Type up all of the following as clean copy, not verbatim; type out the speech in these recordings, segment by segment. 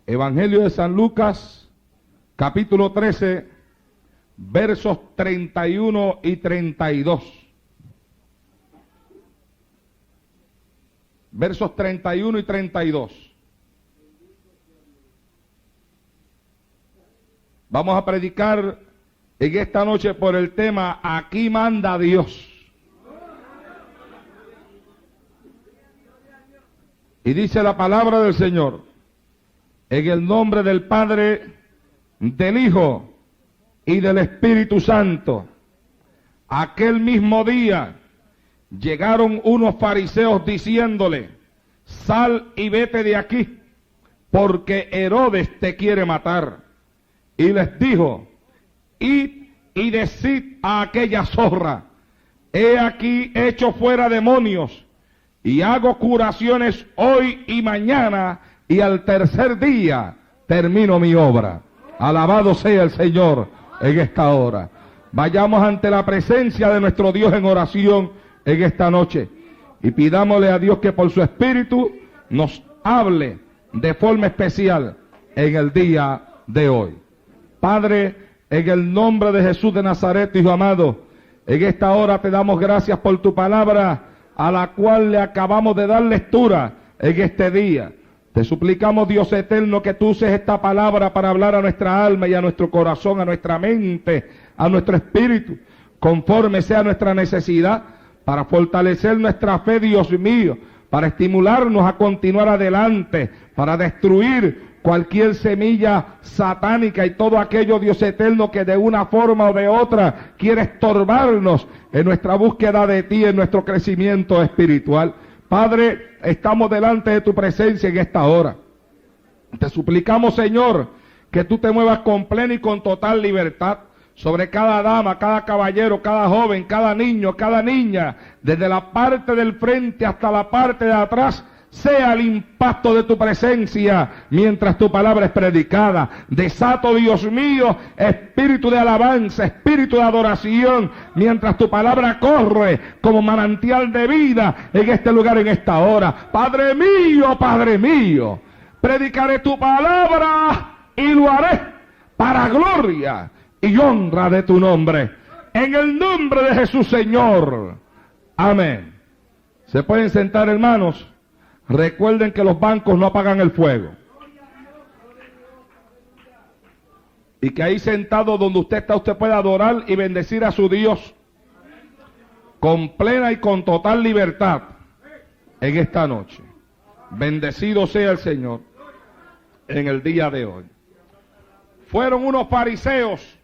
Evangelio de San Lucas, capítulo 13, versos 31 y 32. Versos 31 y 32. Vamos a predicar en esta noche por el tema Aquí manda Dios. Y dice la palabra del Señor: en el nombre del Padre, del Hijo y del Espíritu Santo. Aquel mismo día llegaron unos fariseos diciéndole: sal y vete de aquí, porque Herodes te quiere matar. Y les dijo: id y decid a aquella zorra: he aquí hecho fuera demonios, y hago curaciones hoy y mañana, y al tercer día termino mi obra. Alabado sea el Señor en esta hora. Vayamos ante la presencia de nuestro Dios en oración en esta noche, y pidámosle a Dios que por su Espíritu nos hable de forma especial en el día de hoy. Padre, en el nombre de Jesús de Nazaret, Hijo amado, en esta hora te damos gracias por tu palabra, a la cual le acabamos de dar lectura en este día. Te suplicamos, Dios eterno, que tú uses esta palabra para hablar a nuestra alma y a nuestro corazón, a nuestra mente, a nuestro espíritu, conforme sea nuestra necesidad, para fortalecer nuestra fe, Dios mío, para estimularnos a continuar adelante, para destruir cualquier semilla satánica y todo aquello, Dios eterno, que de una forma o de otra quiere estorbarnos en nuestra búsqueda de ti, en nuestro crecimiento espiritual. Padre, estamos delante de tu presencia en esta hora. Te suplicamos, Señor, que tú te muevas con plena y con total libertad sobre cada dama, cada caballero, cada joven, cada niño, cada niña, desde la parte del frente hasta la parte de atrás. Sea el impacto de tu presencia mientras tu palabra es predicada. Desato, Dios mío, espíritu de alabanza, espíritu de adoración, mientras tu palabra corre como manantial de vida en este lugar, en esta hora. Padre mío, predicaré tu palabra y lo haré para gloria y honra de tu nombre. En el nombre de Jesús, Señor. Amén. ¿Se pueden sentar, hermanos? Recuerden que los bancos no apagan el fuego. Y que ahí sentado donde usted está, usted puede adorar y bendecir a su Dios con plena y con total libertad en esta noche. Bendecido sea el Señor en el día de hoy. Fueron unos fariseos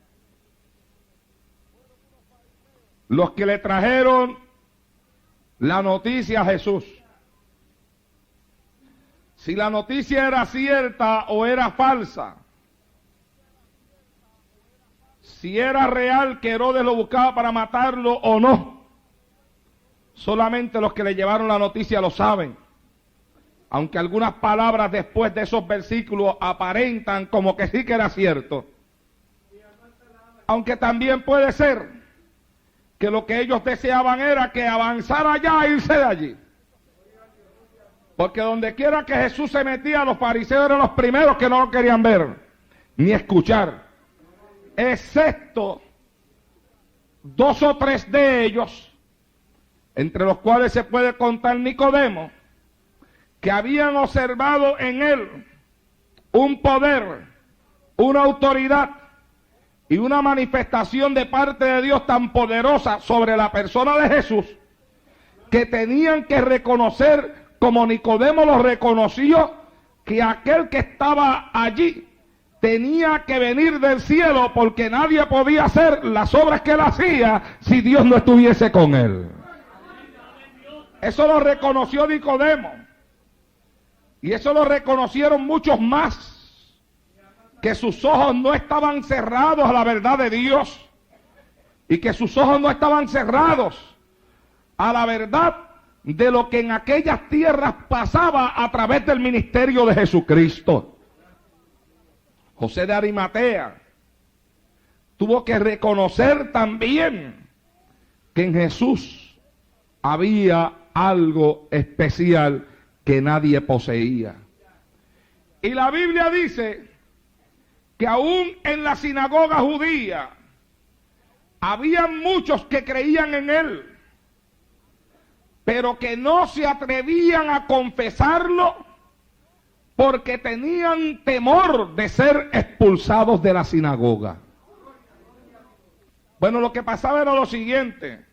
los que le trajeron la noticia a Jesús. Si la noticia era cierta o era falsa, si era real que Herodes lo buscaba para matarlo o no, solamente los que le llevaron la noticia lo saben. Aunque algunas palabras después de esos versículos aparentan como que sí que era cierto. Aunque también puede ser que lo que ellos deseaban era que avanzara allá e irse de allí. Porque donde quiera que Jesús se metía, los fariseos eran los primeros que no lo querían ver, ni escuchar. Excepto 2 o 3 de ellos, entre los cuales se puede contar Nicodemo, que habían observado en él un poder, una autoridad y una manifestación de parte de Dios tan poderosa sobre la persona de Jesús, que tenían que reconocer, como Nicodemo lo reconoció, que aquel que estaba allí tenía que venir del cielo, porque nadie podía hacer las obras que él hacía si Dios no estuviese con él. Eso lo reconoció Nicodemo, y eso lo reconocieron muchos más, que sus ojos no estaban cerrados a la verdad de Dios, y que sus ojos no estaban cerrados a la verdad de lo que en aquellas tierras pasaba a través del ministerio de Jesucristo. José de Arimatea tuvo que reconocer también que en Jesús había algo especial que nadie poseía. Y la Biblia dice que aún en la sinagoga judía había muchos que creían en él, pero que no se atrevían a confesarlo porque tenían temor de ser expulsados de la sinagoga. Bueno, lo que pasaba era lo siguiente,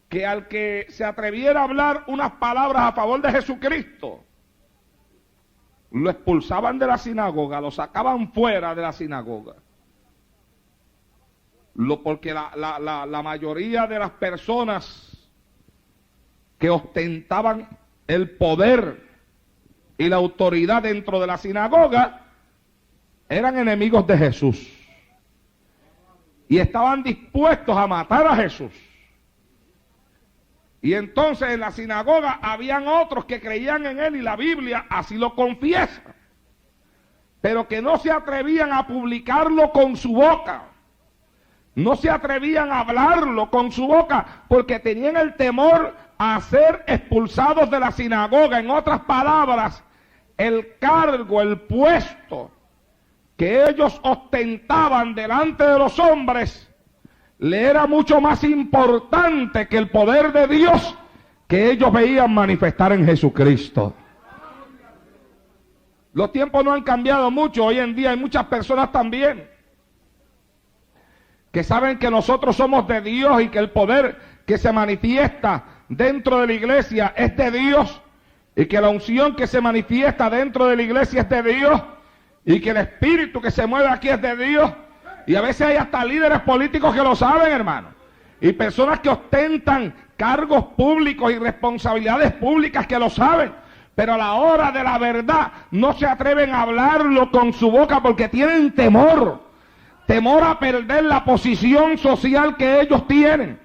que al que se atreviera a hablar unas palabras a favor de Jesucristo, lo expulsaban de la sinagoga, lo sacaban fuera de la sinagoga. Porque la mayoría de las personas que ostentaban el poder y la autoridad dentro de la sinagoga eran enemigos de Jesús y estaban dispuestos a matar a Jesús. Y entonces en la sinagoga habían otros que creían en él, y la Biblia así lo confiesa, pero que no se atrevían a publicarlo con su boca, no se atrevían a hablarlo con su boca, porque tenían el temor a ser expulsados de la sinagoga. En otras palabras, el cargo, el puesto que ellos ostentaban delante de los hombres le era mucho más importante que el poder de Dios que ellos veían manifestar en Jesucristo. Los tiempos no han cambiado mucho. Hoy en día hay muchas personas también que saben que nosotros somos de Dios y que el poder que se manifiesta dentro de la iglesia es de Dios, y que la unción que se manifiesta dentro de la iglesia es de Dios, y que el espíritu que se mueve aquí es de Dios. Y a veces hay hasta líderes políticos que lo saben, hermano. Y personas que ostentan cargos públicos y responsabilidades públicas que lo saben. Pero a la hora de la verdad no se atreven a hablarlo con su boca porque tienen temor. Temor a perder la posición social que ellos tienen.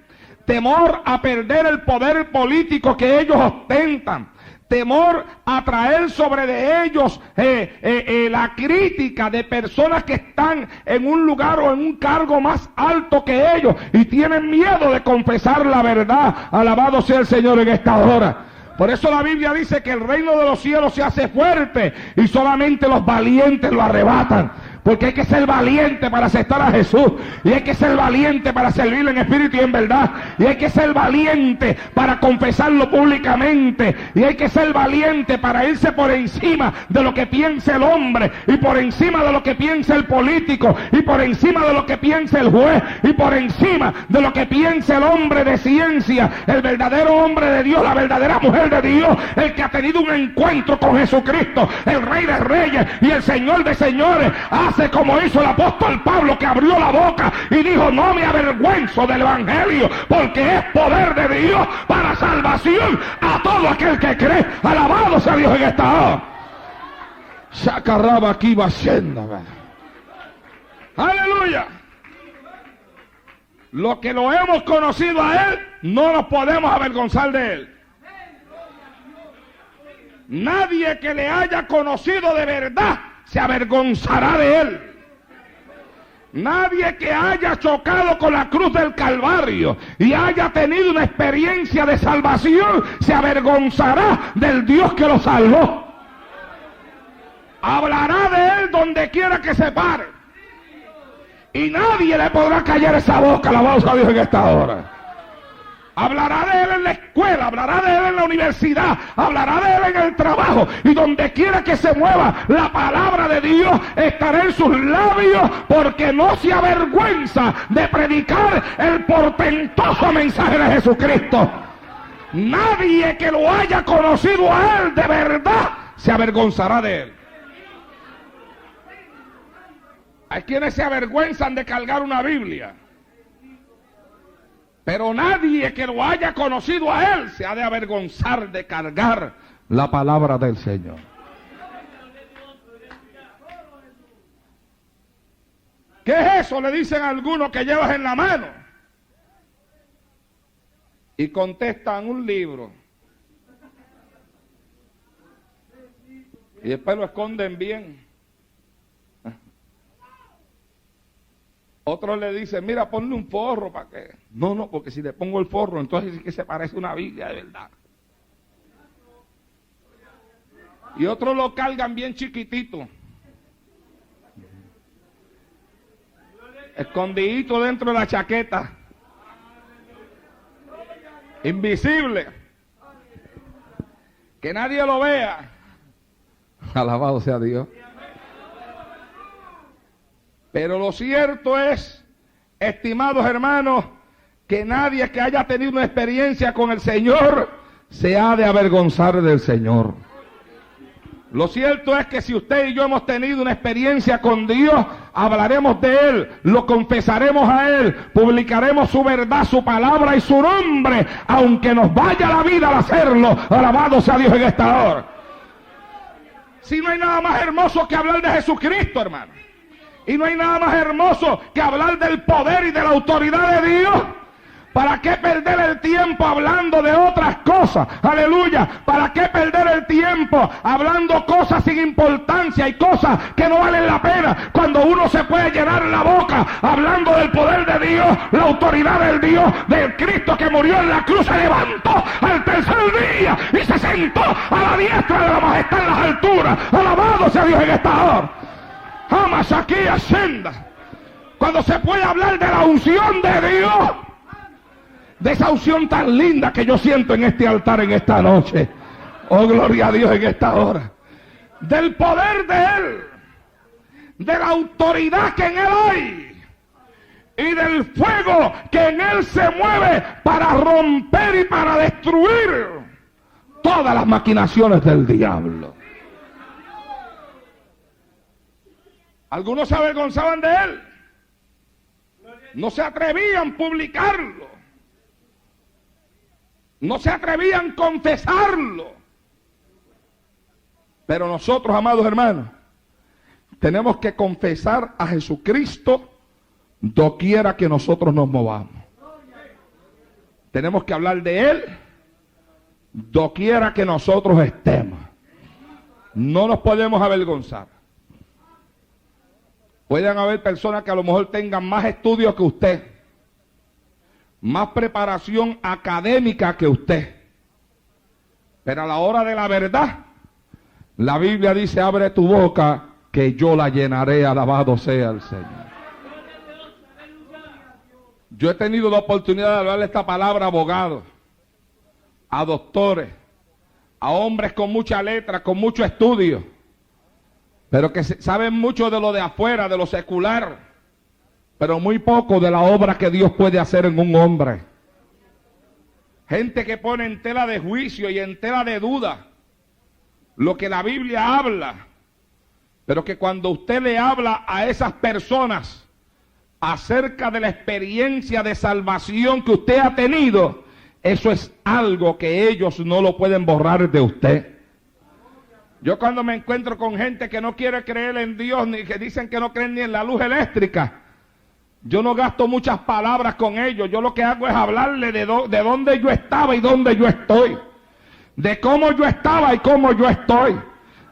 Temor a perder el poder político que ellos ostentan. Temor a traer sobre de ellos la crítica de personas que están en un lugar o en un cargo más alto que ellos y tienen miedo de confesar la verdad. Alabado sea el Señor en esta hora. Por eso la Biblia dice que el reino de los cielos se hace fuerte y solamente los valientes lo arrebatan. Porque hay que ser valiente para aceptar a Jesús, y hay que ser valiente para servirle en espíritu y en verdad, y hay que ser valiente para confesarlo públicamente, y hay que ser valiente para irse por encima de lo que piense el hombre, y por encima de lo que piense el político, y por encima de lo que piense el juez, y por encima de lo que piense el hombre de ciencia, el verdadero hombre de Dios, la verdadera mujer de Dios, el que ha tenido un encuentro con Jesucristo, el Rey de Reyes y el Señor de Señores. Hace como hizo el apóstol Pablo, que abrió la boca y dijo: no me avergüenzo del evangelio, porque es poder de Dios para salvación a todo aquel que cree. Alabado sea Dios en esta hora. Sacarraba aquí va siendo. Aleluya. Lo que lo hemos conocido a él, no nos podemos avergonzar de él. Nadie que le haya conocido de verdad se avergonzará de él. Nadie que haya chocado con la cruz del Calvario y haya tenido una experiencia de salvación se avergonzará del Dios que lo salvó. Hablará de él donde quiera que se pare, y nadie le podrá callar esa boca. Alabado a Dios en esta hora. Hablará de él en la escuela, hablará de él en la universidad, hablará de él en el trabajo, y donde quiera que se mueva, la palabra de Dios estará en sus labios, porque no se avergüenza de predicar el portentoso mensaje de Jesucristo. Nadie que lo haya conocido a él de verdad se avergonzará de él. Hay quienes se avergüenzan de cargar una Biblia, pero nadie que lo haya conocido a él se ha de avergonzar de cargar la palabra del Señor. ¿Qué es eso?, le dicen a algunos, que llevas en la mano. Y contestan: un libro. Y después lo esconden bien. Otros le dicen: mira, ponle un forro para que... No, porque si le pongo el forro, entonces sí que se parece una Biblia de verdad. Y otros lo cargan bien chiquitito, escondidito dentro de la chaqueta, invisible, que nadie lo vea. Alabado sea Dios. Pero lo cierto es, estimados hermanos, que nadie que haya tenido una experiencia con el Señor se ha de avergonzar del Señor. Lo cierto es que si usted y yo hemos tenido una experiencia con Dios, hablaremos de Él, lo confesaremos a Él, publicaremos su verdad, su palabra y su nombre, aunque nos vaya la vida al hacerlo. Alabado sea Dios en esta hora. Si no hay nada más hermoso que hablar de Jesucristo, hermano. Y no hay nada más hermoso que hablar del poder y de la autoridad de Dios. ¿Para qué perder el tiempo hablando de otras cosas? Aleluya. ¿Para qué perder el tiempo hablando cosas sin importancia y cosas que no valen la pena? Cuando uno se puede llenar la boca hablando del poder de Dios, la autoridad del Dios, del Cristo que murió en la cruz, se levantó al tercer día y se sentó a la diestra de la majestad en las alturas. Alabado sea Dios en esta hora. Jamás aquí ascenda. Cuando se puede hablar de la unción de Dios, de esa unción tan linda que yo siento en este altar en esta noche. Oh, gloria a Dios en esta hora. Del poder de Él, de la autoridad que en Él hay y del fuego que en Él se mueve para romper y para destruir todas las maquinaciones del diablo. Algunos se avergonzaban de Él, no se atrevían a publicarlo, no se atrevían a confesarlo. Pero nosotros, amados hermanos, tenemos que confesar a Jesucristo doquiera que nosotros nos movamos. Tenemos que hablar de Él doquiera que nosotros estemos. No nos podemos avergonzar. Pueden haber personas que a lo mejor tengan más estudios que usted, más preparación académica que usted, pero a la hora de la verdad, la Biblia dice: abre tu boca que yo la llenaré. Alabado sea el Señor. Yo he tenido la oportunidad de hablarle esta palabra a abogados, a doctores, a hombres con mucha letra, con mucho estudio, pero que saben mucho de lo de afuera, de lo secular, pero muy poco de la obra que Dios puede hacer en un hombre. Gente que pone en tela de juicio y en tela de duda lo que la Biblia habla, pero que cuando usted le habla a esas personas acerca de la experiencia de salvación que usted ha tenido, eso es algo que ellos no lo pueden borrar de usted. Yo cuando me encuentro con gente que no quiere creer en Dios, ni que dicen que no creen ni en la luz eléctrica, yo no gasto muchas palabras con ellos. Yo lo que hago es hablarle de dónde yo estaba y dónde yo estoy, de cómo yo estaba y cómo yo estoy,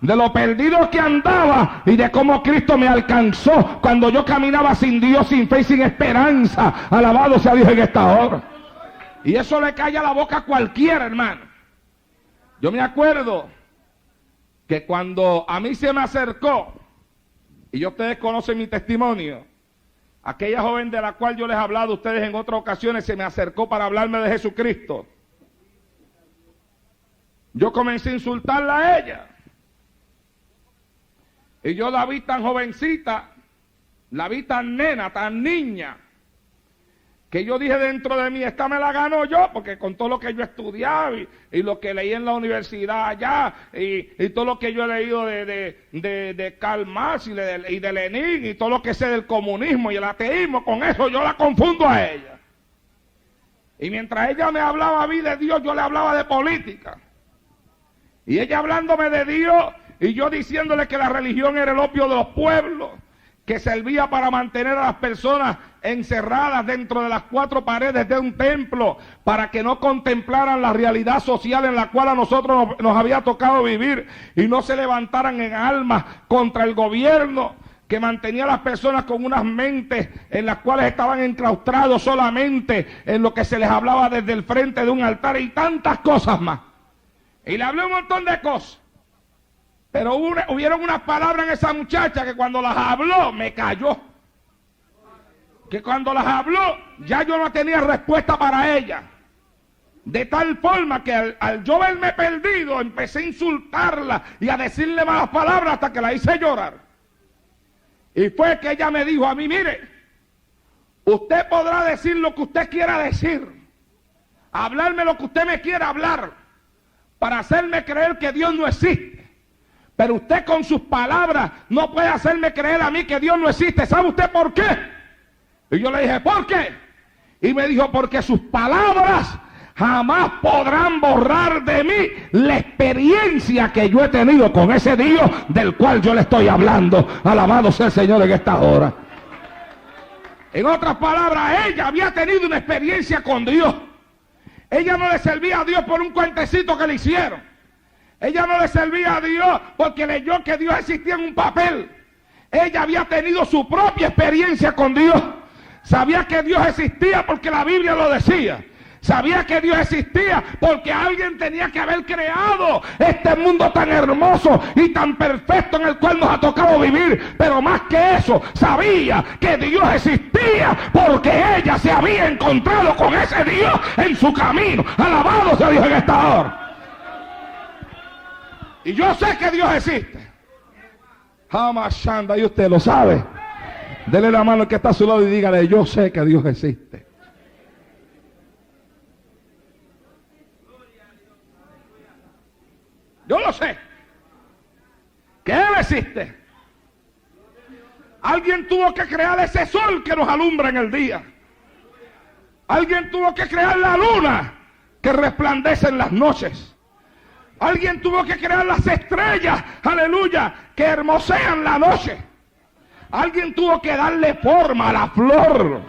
de lo perdido que andaba y de cómo Cristo me alcanzó cuando yo caminaba sin Dios, sin fe y sin esperanza. Alabado sea Dios en esta hora. Y eso le calla la boca a cualquiera, hermano. Yo me acuerdo que cuando a mí se me acercó, y ustedes conocen mi testimonio, aquella joven de la cual yo les he hablado a ustedes en otras ocasiones, se me acercó para hablarme de Jesucristo. Yo comencé a insultarla a ella. Y yo la vi tan jovencita, la vi tan nena, tan niña, que yo dije dentro de mí: esta me la gano yo, porque con todo lo que yo he estudiado y lo que leí en la universidad allá, y todo lo que yo he leído de Karl Marx y de Lenin, y todo lo que sé del comunismo y el ateísmo, con eso yo la confundo a ella. Y mientras ella me hablaba a mí de Dios, yo le hablaba de política. Y ella hablándome de Dios, y yo diciéndole que la religión era el opio de los pueblos, que servía para mantener a las personas encerradas dentro de las cuatro paredes de un templo, para que no contemplaran la realidad social en la cual a nosotros nos había tocado vivir, y no se levantaran en armas contra el gobierno que mantenía a las personas con unas mentes en las cuales estaban enclaustrados solamente en lo que se les hablaba desde el frente de un altar, y tantas cosas más. Y le hablé un montón de cosas. Pero hubieron unas palabras en esa muchacha que cuando las habló me cayó. Que cuando las habló ya yo no tenía respuesta para ella. De tal forma que al yo verme perdido empecé a insultarla y a decirle malas palabras hasta que la hice llorar. Y fue que ella me dijo a mí, mire, usted podrá decir lo que usted quiera decir, hablarme lo que usted me quiera hablar, para hacerme creer que Dios no existe. Pero usted con sus palabras no puede hacerme creer a mí que Dios no existe. ¿Sabe usted por qué? Y yo le dije, ¿por qué? Y me dijo, porque sus palabras jamás podrán borrar de mí la experiencia que yo he tenido con ese Dios del cual yo le estoy hablando. Alabado sea el Señor en esta hora. En otras palabras, ella había tenido una experiencia con Dios. Ella no le servía a Dios por un cuentecito que le hicieron. Ella no le servía a Dios porque leyó que Dios existía en un papel. Ella había tenido su propia experiencia con Dios. Sabía que Dios existía porque la Biblia lo decía. Sabía que Dios existía porque alguien tenía que haber creado este mundo tan hermoso y tan perfecto en el cual nos ha tocado vivir. Pero más que eso, sabía que Dios existía porque ella se había encontrado con ese Dios en su camino. Alabado sea Dios en esta hora. Y yo sé que Dios existe. Jamás anda, y usted lo sabe. Dele la mano al que está a su lado y dígale, yo sé que Dios existe. Yo lo sé. Que Él existe. Alguien tuvo que crear ese sol que nos alumbra en el día. Alguien tuvo que crear la luna que resplandece en las noches. Alguien tuvo que crear las estrellas, aleluya, que hermosean la noche. Alguien tuvo que darle forma a la flor.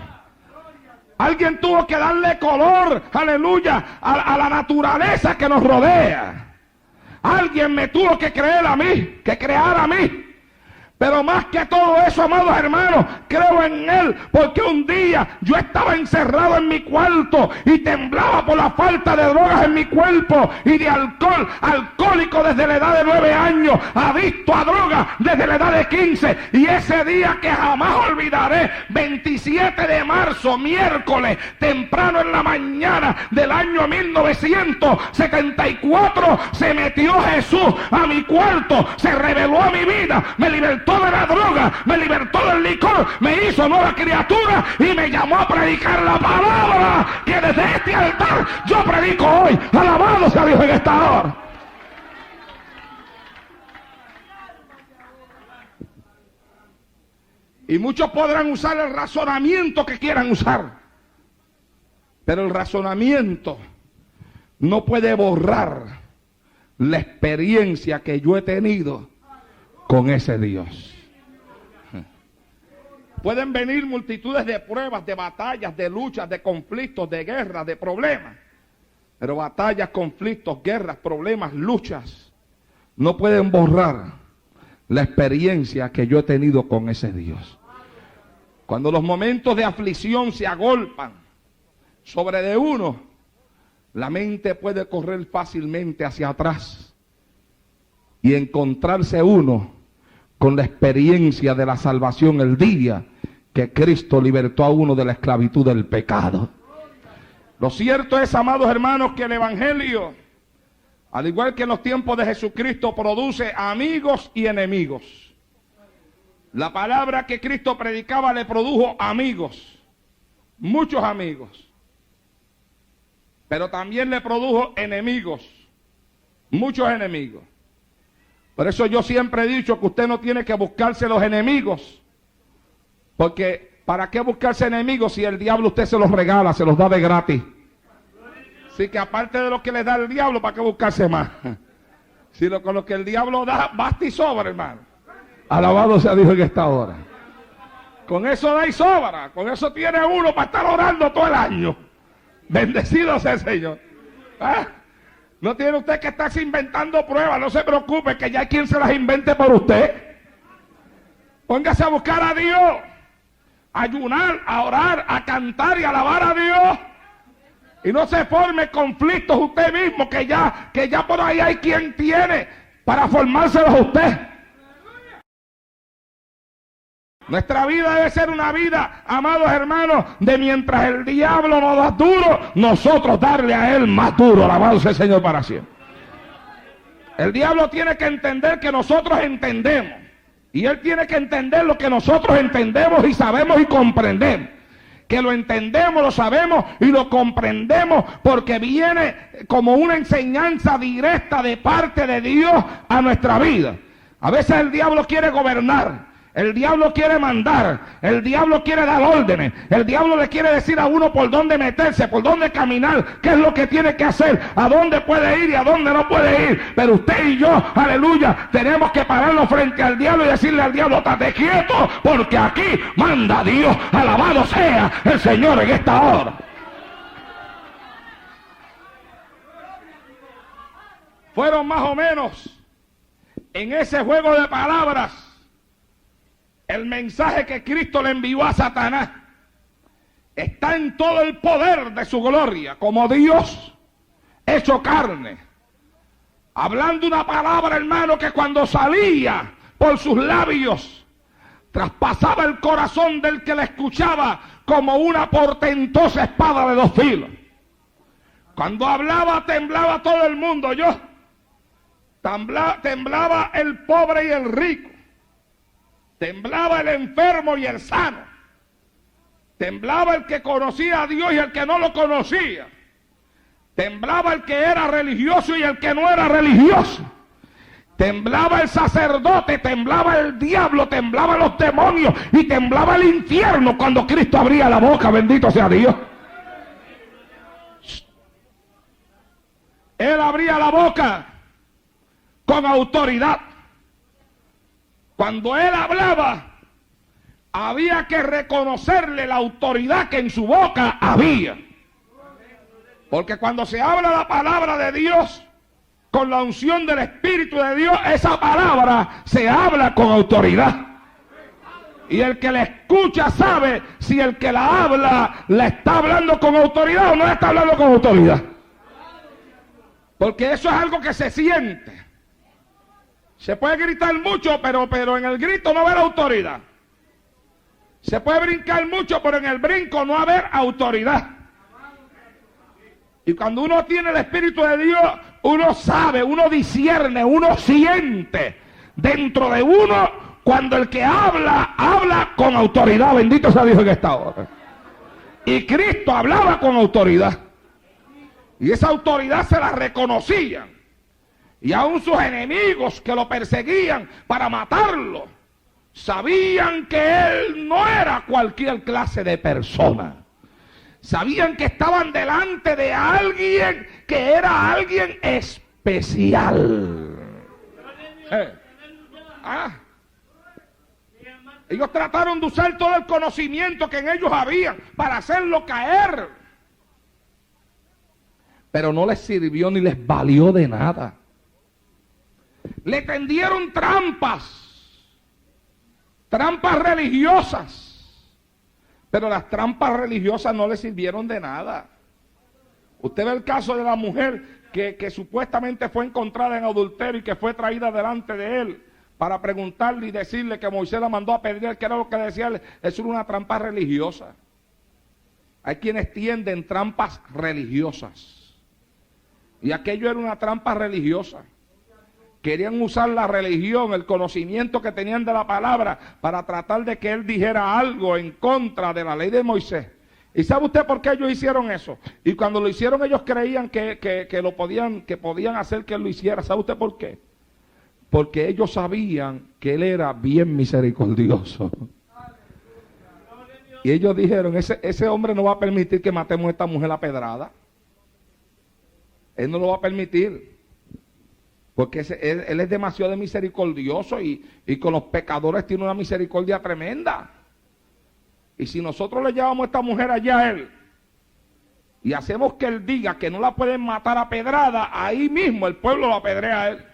Alguien tuvo que darle color, aleluya, a la naturaleza que nos rodea. Alguien me tuvo que crear a mí. Pero más que todo eso, amados hermanos, creo en Él, porque un día yo estaba encerrado en mi cuarto y temblaba por la falta de drogas en mi cuerpo y de alcohol, alcohólico desde la edad de 9 años, adicto a drogas desde la edad de 15. Y ese día que jamás olvidaré, 27 de marzo, miércoles, temprano en la mañana del año 1974, se metió Jesús a mi cuarto, se reveló a mi vida, me libertó de la droga, me libertó del licor, me hizo nueva criatura y me llamó a predicar la palabra que desde este altar yo predico hoy. Alabado sea Dios en esta hora. Y muchos podrán usar el razonamiento que quieran usar, pero el razonamiento no puede borrar la experiencia que yo he tenido con ese Dios. Pueden venir multitudes de pruebas, de batallas, de luchas, de conflictos, de guerras, de problemas. Pero batallas, conflictos, guerras, problemas, luchas no pueden borrar la experiencia que yo he tenido con ese Dios. Cuando los momentos de aflicción se agolpan sobre de uno, la mente puede correr fácilmente hacia atrás y encontrarse uno con la experiencia de la salvación el día que Cristo libertó a uno de la esclavitud del pecado. Lo cierto es, amados hermanos, que el Evangelio, al igual que en los tiempos de Jesucristo, produce amigos y enemigos. La palabra que Cristo predicaba le produjo amigos, muchos amigos. Pero también le produjo enemigos, muchos enemigos. Por eso yo siempre he dicho que usted no tiene que buscarse los enemigos. Porque ¿para qué buscarse enemigos si el diablo usted se los regala, se los da de gratis? Así que aparte de lo que le da el diablo, ¿para qué buscarse más? Si con lo que el diablo da, basta y sobra, hermano. Alabado sea Dios en esta hora. Con eso da y sobra. Con eso tiene uno para estar orando todo el año. Bendecido sea el Señor. ¿Ah? No tiene usted que estarse inventando pruebas. No se preocupe, que ya hay quien se las invente por usted. Póngase a buscar a Dios, a ayunar, a orar, a cantar y a alabar a Dios. Y no se forme conflictos usted mismo, que ya por ahí hay quien tiene para formárselos a usted. Nuestra vida debe ser una vida, amados hermanos, de mientras el diablo nos da duro, nosotros darle a él más duro. Alabado sea el Señor para siempre. El diablo tiene que entender que nosotros entendemos. Y él tiene que entender lo que nosotros entendemos y sabemos y comprendemos. Que lo entendemos, lo sabemos y lo comprendemos porque viene como una enseñanza directa de parte de Dios a nuestra vida. A veces el diablo quiere gobernar. El diablo quiere mandar, el diablo quiere dar órdenes, el diablo le quiere decir a uno por dónde meterse, por dónde caminar, qué es lo que tiene que hacer, a dónde puede ir y a dónde no puede ir. Pero usted y yo, aleluya, tenemos que pararnos frente al diablo y decirle al diablo, estate quieto, porque aquí manda Dios, alabado sea el Señor en esta hora. Fueron más o menos en ese juego de palabras el mensaje que Cristo le envió a Satanás. Está en todo el poder de su gloria, como Dios hecho carne. Hablando una palabra, hermano, que cuando salía por sus labios, traspasaba el corazón del que la escuchaba como una portentosa espada de dos filos. Cuando hablaba, temblaba todo el mundo. Temblaba el pobre y el rico. Temblaba el enfermo y el sano. Temblaba el que conocía a Dios y el que no lo conocía. Temblaba el que era religioso y el que no era religioso. Temblaba el sacerdote, temblaba el diablo, temblaban los demonios y temblaba el infierno cuando Cristo abría la boca, bendito sea Dios. Él abría la boca con autoridad. Cuando él hablaba, había que reconocerle la autoridad que en su boca había. Porque cuando se habla la palabra de Dios, con la unción del Espíritu de Dios, esa palabra se habla con autoridad. Y el que la escucha sabe si el que la habla, la está hablando con autoridad o no la está hablando con autoridad. Porque eso es algo que se siente. Se puede gritar mucho, pero en el grito no haber autoridad. Se puede brincar mucho, pero en el brinco no haber autoridad. Y cuando uno tiene el Espíritu de Dios, uno sabe, uno discierne, uno siente dentro de uno cuando el que habla, habla con autoridad. Bendito sea Dios en esta hora. Y Cristo hablaba con autoridad. Y esa autoridad se la reconocían. Y aún sus enemigos que lo perseguían para matarlo, sabían que él no era cualquier clase de persona. Sabían que estaban delante de alguien que era alguien especial. Ellos trataron de usar todo el conocimiento que en ellos había para hacerlo caer. Pero no les sirvió ni les valió de nada. Le tendieron trampas religiosas, pero las trampas religiosas no le sirvieron de nada. Usted ve el caso de la mujer que supuestamente fue encontrada en adulterio y que fue traída delante de él para preguntarle y decirle que Moisés la mandó a apedrear, que era lo que decía él. Eso era una trampa religiosa. Hay quienes tienden trampas religiosas, y aquello era una trampa religiosa. Querían usar la religión, el conocimiento que tenían de la palabra para tratar de que él dijera algo en contra de la ley de Moisés. ¿Y sabe usted por qué ellos hicieron eso? Y cuando lo hicieron ellos creían que podían hacer que él lo hiciera. ¿Sabe usted por qué? Porque ellos sabían que él era bien misericordioso. Y ellos dijeron, ese hombre no va a permitir que matemos a esta mujer a pedrada. Él no lo va a permitir. Porque él es demasiado misericordioso y con los pecadores tiene una misericordia tremenda. Y si nosotros le llevamos a esta mujer allá a él y hacemos que él diga que no la pueden matar a pedrada, ahí mismo el pueblo lo apedrea a él.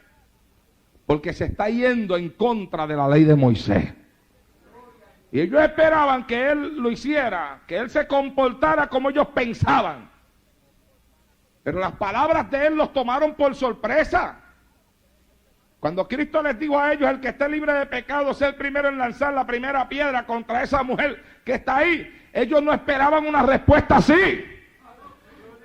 Porque se está yendo en contra de la ley de Moisés. Y ellos esperaban que él lo hiciera, que él se comportara como ellos pensaban. Pero las palabras de él los tomaron por sorpresa. Cuando Cristo les dijo a ellos, el que esté libre de pecado sea el primero en lanzar la primera piedra contra esa mujer que está ahí, ellos no esperaban una respuesta así.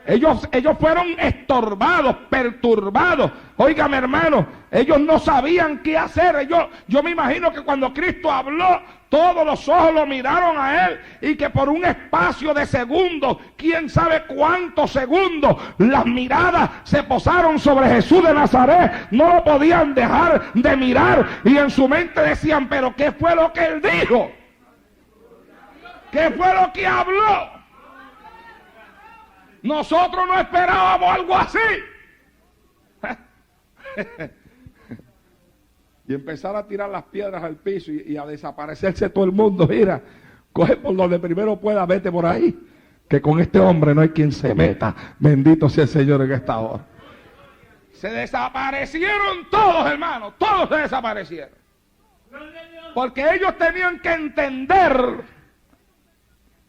Ellos fueron estorbados, perturbados. Óigame, hermano, ellos no sabían qué hacer. Yo me imagino que cuando Cristo habló, todos los ojos lo miraron a él, y que por un espacio de segundos, quién sabe cuántos segundos, las miradas se posaron sobre Jesús de Nazaret. No lo podían dejar de mirar, y en su mente decían, pero ¿qué fue lo que él dijo? ¿Qué fue lo que habló? Nosotros no esperábamos algo así. Y empezar a tirar las piedras al piso y a desaparecerse todo el mundo. Mira, coge por donde primero pueda, vete por ahí, que con este hombre no hay quien se meta. Bendito sea el Señor en esta hora. Se desaparecieron todos, hermanos, todos se desaparecieron. Porque ellos tenían que entender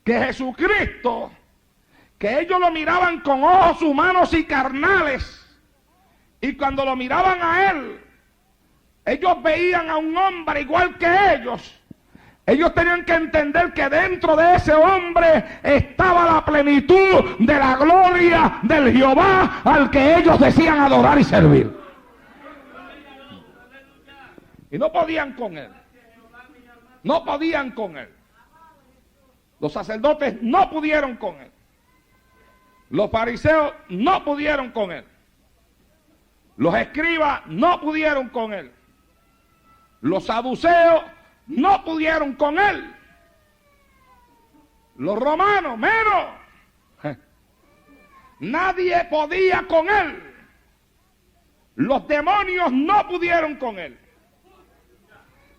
que Jesucristo, que ellos lo miraban con ojos humanos y carnales, y cuando lo miraban a él, ellos veían a un hombre igual que ellos. Ellos tenían que entender que dentro de ese hombre estaba la plenitud de la gloria del Jehová al que ellos decían adorar y servir. Y no podían con él. No podían con él. Los sacerdotes no pudieron con él. Los fariseos no pudieron con él. Los escribas no pudieron con él. Los saduceos no pudieron con él. Los romanos menos. Nadie podía con él. Los demonios no pudieron con él.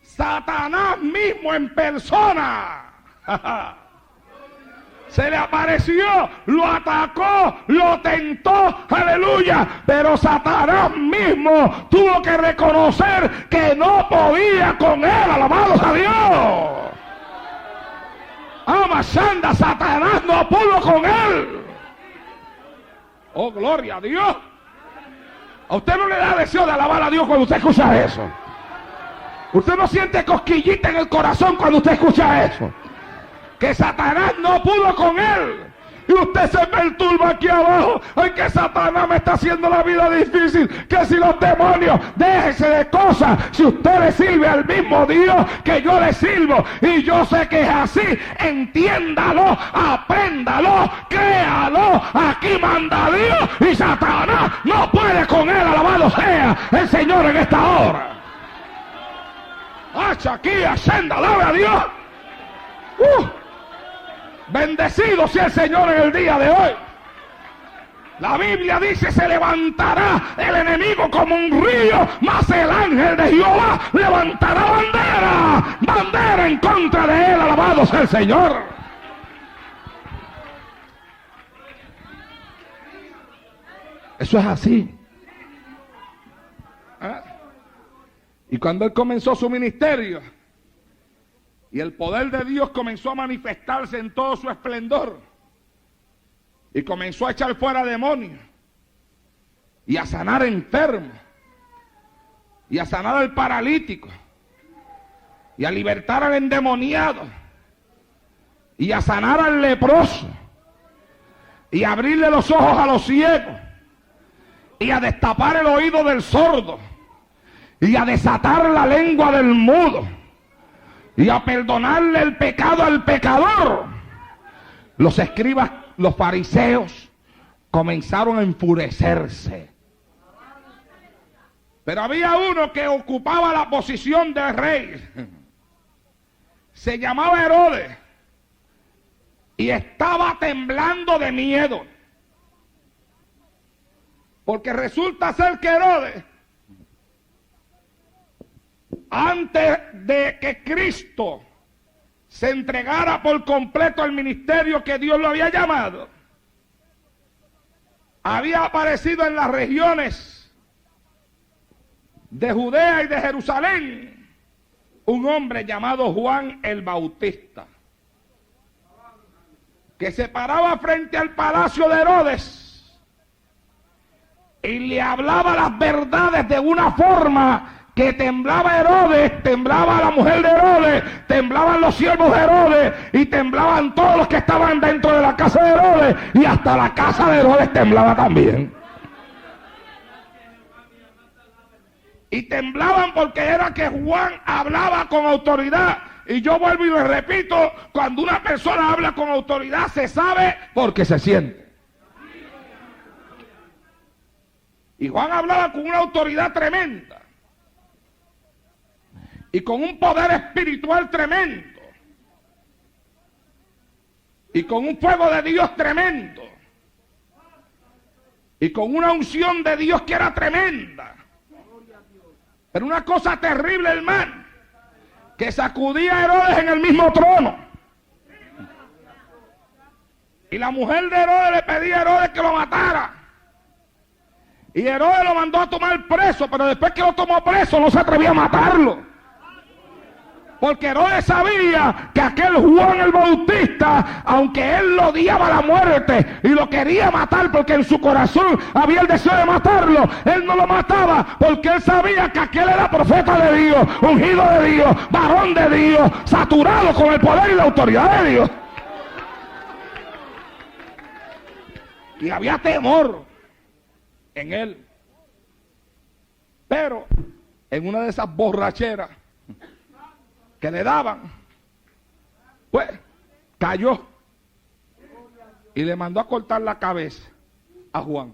Satanás mismo en persona se le apareció, lo atacó, lo tentó, aleluya, pero Satanás mismo tuvo que reconocer que no podía con él. Alabados a Dios. Amashanda, Satanás no pudo con él. Oh, gloria a Dios. A usted no le da deseo de alabar a Dios cuando usted escucha eso. Usted no siente cosquillita en el corazón cuando usted escucha eso. Que Satanás no pudo con él. Y usted se perturba aquí abajo. Ay, que Satanás me está haciendo la vida difícil. Que si los demonios, déjese de cosas. Si usted le sirve al mismo Dios que yo le sirvo, y yo sé que es así, entiéndalo, apréndalo, créalo. Aquí manda Dios y Satanás no puede con él. Alabado sea el Señor en esta hora. Hacha aquí, ascenda, alabe a Dios. Bendecido sea el Señor en el día de hoy. La Biblia dice, se levantará el enemigo como un río, mas el ángel de Jehová levantará bandera en contra de él. Alabado sea el Señor. Eso es así. Y cuando él comenzó su ministerio, y el poder de Dios comenzó a manifestarse en todo su esplendor, y comenzó a echar fuera demonios, y a sanar enfermos, y a sanar al paralítico, y a libertar al endemoniado, y a sanar al leproso, y a abrirle los ojos a los ciegos, y a destapar el oído del sordo, y a desatar la lengua del mudo, y a perdonarle el pecado al pecador. Los escribas, los fariseos, comenzaron a enfurecerse. Pero había uno que ocupaba la posición de rey. Se llamaba Herodes. Y estaba temblando de miedo. Porque resulta ser que Herodes, antes de que Cristo se entregara por completo al ministerio que Dios lo había llamado, había aparecido en las regiones de Judea y de Jerusalén un hombre llamado Juan el Bautista, que se paraba frente al palacio de Herodes y le hablaba las verdades de una forma que temblaba Herodes, temblaba la mujer de Herodes, temblaban los siervos de Herodes y temblaban todos los que estaban dentro de la casa de Herodes, y hasta la casa de Herodes temblaba también. Y temblaban porque era que Juan hablaba con autoridad. Y yo vuelvo y les repito, cuando una persona habla con autoridad se sabe porque se siente. Y Juan hablaba con una autoridad tremenda. Y con un poder espiritual tremendo. Y con un fuego de Dios tremendo. Y con una unción de Dios que era tremenda. Pero una cosa terrible, hermano, que sacudía a Herodes en el mismo trono. Y la mujer de Herodes le pedía a Herodes que lo matara. Y Herodes lo mandó a tomar preso, pero después que lo tomó preso no se atrevía a matarlo. Porque Herodes sabía que aquel Juan el Bautista, aunque él lo odiaba a la muerte y lo quería matar porque en su corazón había el deseo de matarlo, él no lo mataba porque él sabía que aquel era profeta de Dios, ungido de Dios, varón de Dios, saturado con el poder y la autoridad de Dios. Y había temor en él. Pero en una de esas borracheras que le daban, pues cayó y le mandó a cortar la cabeza a Juan.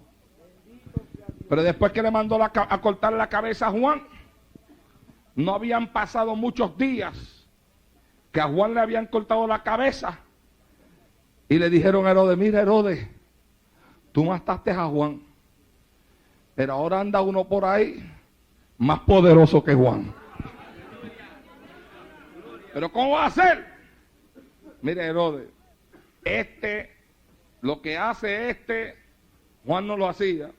Pero después que le mandó a cortar la cabeza a Juan, no habían pasado muchos días que a Juan le habían cortado la cabeza y le dijeron a Herodes: mira, Herodes, tú mataste a Juan, pero ahora anda uno por ahí más poderoso que Juan. ¿Pero cómo va a ser? Mire, Herodes, lo que hace Juan no lo hacía.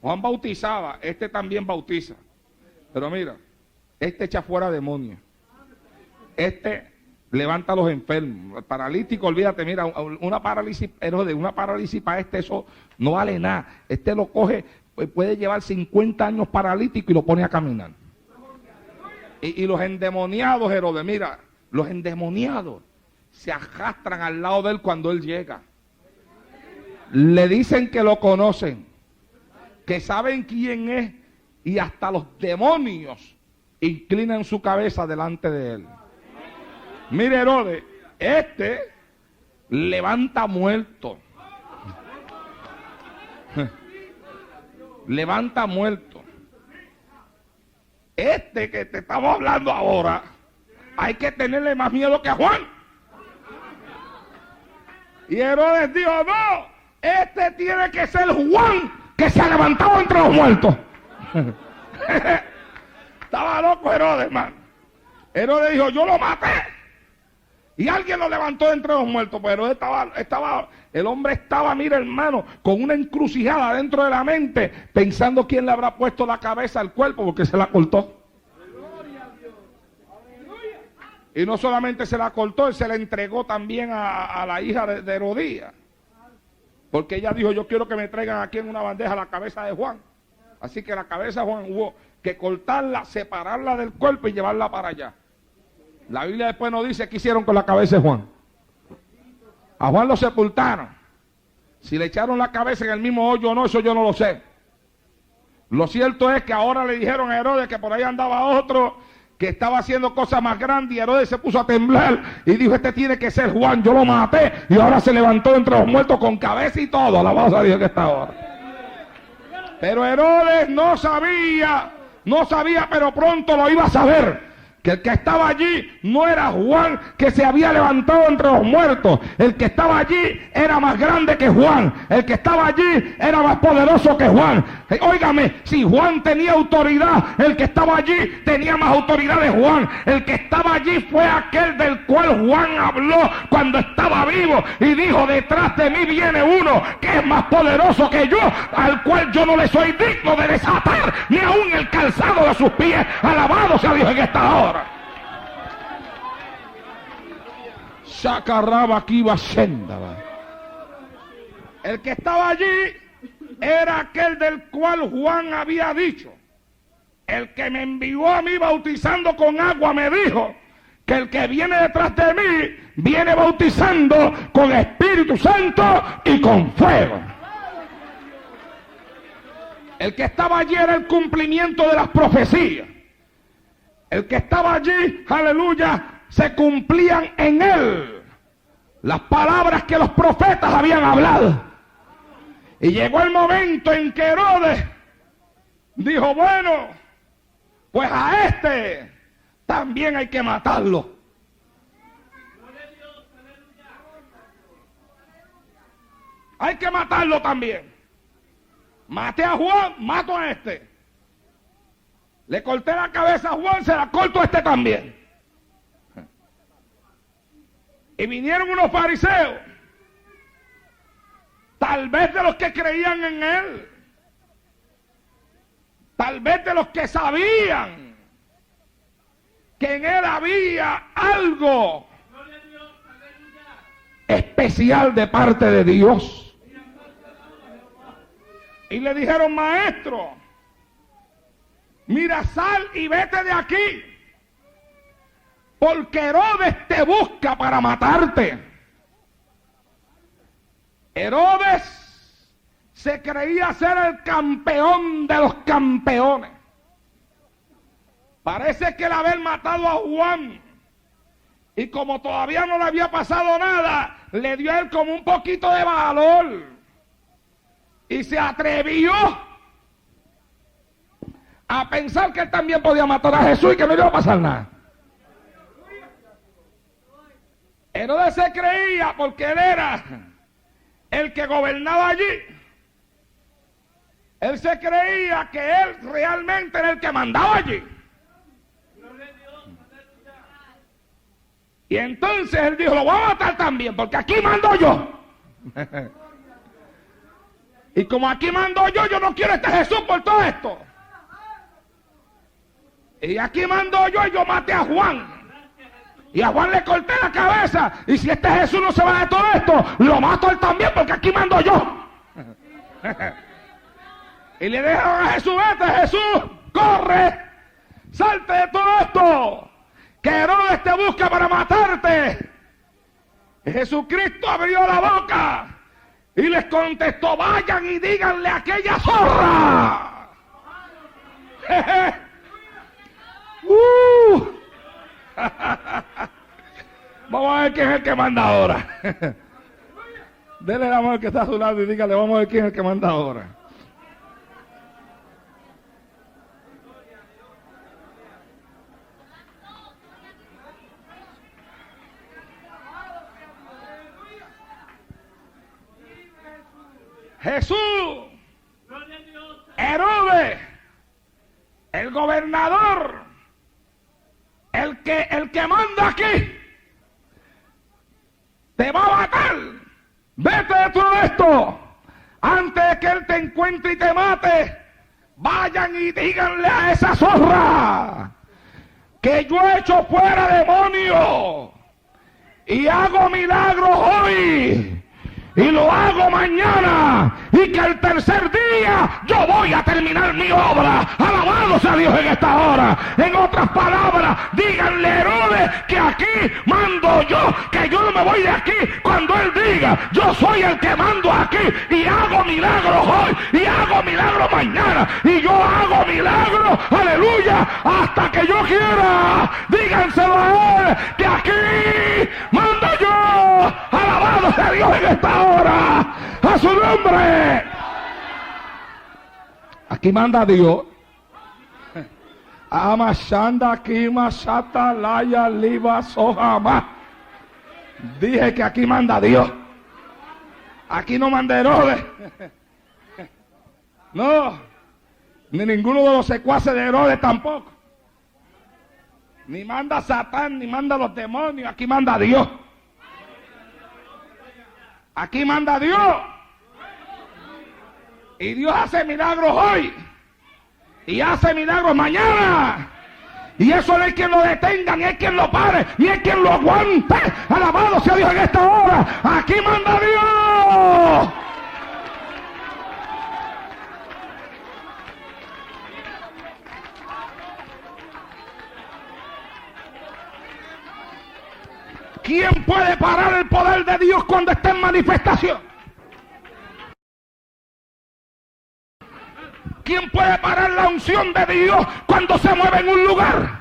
Juan bautizaba, también bautiza. Pero mira, echa fuera demonios. Levanta a los enfermos. El paralítico, olvídate, mira, una parálisis, Herodes, una parálisis para eso no vale nada. Lo coge, puede llevar 50 años paralítico y lo pone a caminar. Y los endemoniados, Herodes, mira, los endemoniados se arrastran al lado de él cuando él llega. Le dicen que lo conocen, que saben quién es, y hasta los demonios inclinan su cabeza delante de él. Mire, Herodes, levanta muerto. Levanta muerto. Que te estamos hablando ahora, hay que tenerle más miedo que a Juan. Y Herodes dijo: no, tiene que ser Juan, que se ha levantado entre los muertos. Estaba loco Herodes, hermano. Herodes dijo: yo lo maté. Y alguien lo levantó de entre los muertos. Pero el hombre estaba, mira, hermano, con una encrucijada dentro de la mente, pensando quién le habrá puesto la cabeza al cuerpo, porque se la cortó. Y no solamente se la cortó, él se la entregó también a la hija de Herodías. Porque ella dijo: yo quiero que me traigan aquí en una bandeja la cabeza de Juan. Así que la cabeza de Juan hubo que cortarla, separarla del cuerpo y llevarla para allá. La Biblia después nos dice qué hicieron con la cabeza de Juan. A Juan lo sepultaron. Si le echaron la cabeza en el mismo hoyo o no, eso yo no lo sé. Lo cierto es que ahora le dijeron a Herodes que por ahí andaba otro que estaba haciendo cosas más grandes, y Herodes se puso a temblar y dijo: tiene que ser Juan, yo lo maté, y ahora se levantó entre los muertos con cabeza y todo. Alabado a Dios que está ahora. Pero Herodes no sabía, pero pronto lo iba a saber. Que el que estaba allí no era Juan, que se había levantado entre los muertos. El que estaba allí era más grande que Juan. El que estaba allí era más poderoso que Juan. Óigame, si Juan tenía autoridad, el que estaba allí tenía más autoridad de Juan. El que estaba allí fue aquel del cual Juan habló cuando estaba vivo y dijo: detrás de mí viene uno que es más poderoso que yo, al cual yo no le soy digno de desatar ni aún el calzado de sus pies. Alabado sea Dios en esta hora. El que estaba allí era aquel del cual Juan había dicho: el que me envió a mí bautizando con agua me dijo que el que viene detrás de mí viene bautizando con Espíritu Santo y con fuego. El que estaba allí era el cumplimiento de las profecías. El que estaba allí, aleluya, se cumplían en él las palabras que los profetas habían hablado. Y llegó el momento en que Herodes dijo, bueno, pues a este también hay que matarlo. Hay que matarlo también. Maté a Juan, mato a este. Le corté la cabeza a Juan, se la corto a este también. Y vinieron unos fariseos, tal vez de los que creían en él, tal vez de los que sabían que en él había algo especial de parte de Dios. Y le dijeron, maestro, mira, sal y vete de aquí, porque Herodes te busca para matarte. Herodes se creía ser el campeón de los campeones. Parece que el haber matado a Juan, y como todavía no le había pasado nada, le dio a él como un poquito de valor. Y se atrevió a pensar que él también podía matar a Jesús y que no le iba a pasar nada. Herodes se creía, porque él era el que gobernaba allí, él se creía que él realmente era el que mandaba allí. Y entonces él dijo, lo voy a matar también, porque aquí mando yo. Y como aquí mando yo, yo no quiero a este Jesús por todo esto. Y aquí mando yo, y yo maté a Juan. Y a Juan le corté la cabeza. Y si este Jesús no se va de todo esto, lo mato a él también, porque aquí mando yo. Y le dijeron a Jesús, vete Jesús, corre, salte de todo esto, que Herodes te busca para matarte. Y Jesucristo abrió la boca y les contestó, vayan y díganle a aquella zorra. Vamos a ver quién es el que manda ahora. Dele la mano que está a su lado y dígale, vamos a ver quién es el que manda ahora. Jesús, Herodes, el gobernador, el que manda aquí, te va a matar. Vete de todo esto antes de que él te encuentre y te mate. Vayan y díganle a esa zorra que yo echo fuera demonios y hago milagros hoy y lo hago mañana, y que el tercer día yo voy a terminar mi obra. Alabado sea Dios en esta hora. En otras palabras, díganle a Herodes que aquí mando yo, que yo no me voy de aquí cuando él diga, yo soy el que mando aquí, y hago milagros hoy y hago milagros mañana, y yo hago milagros, aleluya, hasta que yo quiera. Díganselo a él que aquí mando yo. Alabado sea Dios en esta hora. A su nombre. Aquí manda Dios. Amashanda aquí masata laya liba sojama. Dije que aquí manda Dios. Aquí no manda Herodes. No. Ni ninguno de los secuaces de Herodes tampoco. Ni manda Satán, ni manda los demonios. Aquí manda Dios. Aquí manda Dios. Y Dios hace milagros hoy. Y hace milagros mañana. Y eso no hay quien lo detenga, ni hay quien lo pare, ni hay quien lo aguante. Alabado sea Dios en esta hora. Aquí manda Dios. ¿Quién puede parar el poder de Dios cuando está en manifestación? ¿Quién puede parar la unción de Dios cuando se mueve en un lugar?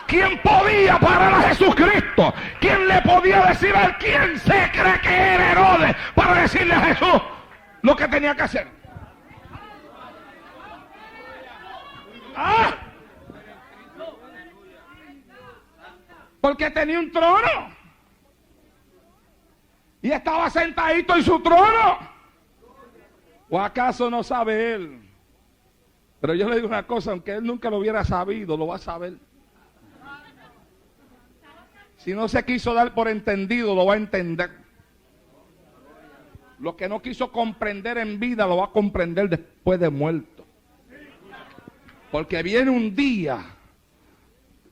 ¿Quién podía parar a Jesucristo? ¿Quién le podía decir a él quién se cree que era Herodes para decirle a Jesús lo que tenía que hacer? Porque tenía un trono y estaba sentadito en su trono. ¿O acaso no sabe él? Pero yo le digo una cosa, aunque él nunca lo hubiera sabido, lo va a saber. Si no se quiso dar por entendido, lo va a entender. Lo que no quiso comprender en vida, lo va a comprender después de muerto. Porque viene un día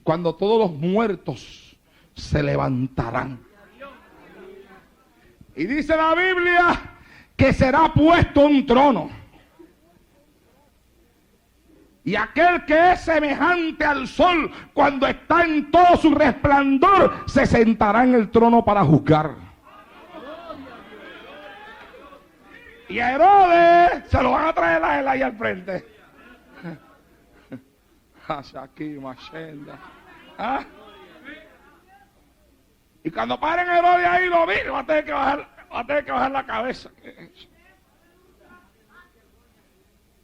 cuando todos los muertos se levantarán. Y dice la Biblia que será puesto un trono. Y aquel que es semejante al sol, cuando está en todo su resplandor, se sentará en el trono para juzgar. Y a Herodes se lo van a traer a él ahí al frente. ¿Ah? Y cuando paren a Herodes ahí, lo mire, va a tener que bajar la cabeza.